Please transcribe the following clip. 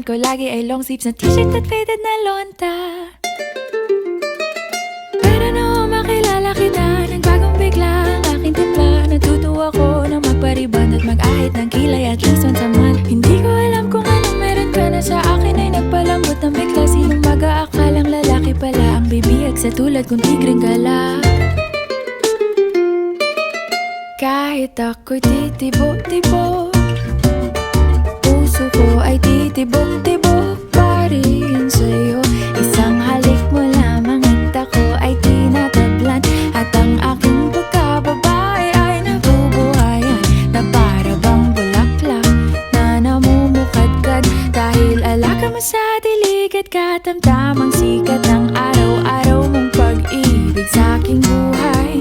ko lagi ay long sleeves na t-shirt at faded na lonta. Pero noong makilala kita, nagbagong bigla ang aking timpla. Natutuwa ko na magpariban at mag-ahit ng kilay at least once a month. Hindi ko alam kung anong meron ka na sa akin ay nagpalambot ng bigla. Sinong mag-aakalang lalaki pala ang bibihag sa tulad kong tigreng gala. Kahit ako'y titibo-tibo, puso ko ay titibok-tibok pa rin sa'yo. Isang halik mo lamang at ako ay tinatablan, at ang aking pagkababae ay nabubuhayan na para bang bulaklak na namumukadkad. Dahil alaga mo sa dilig at katamtamang sikat ng araw-araw mong pag-ibig sa aking buhay.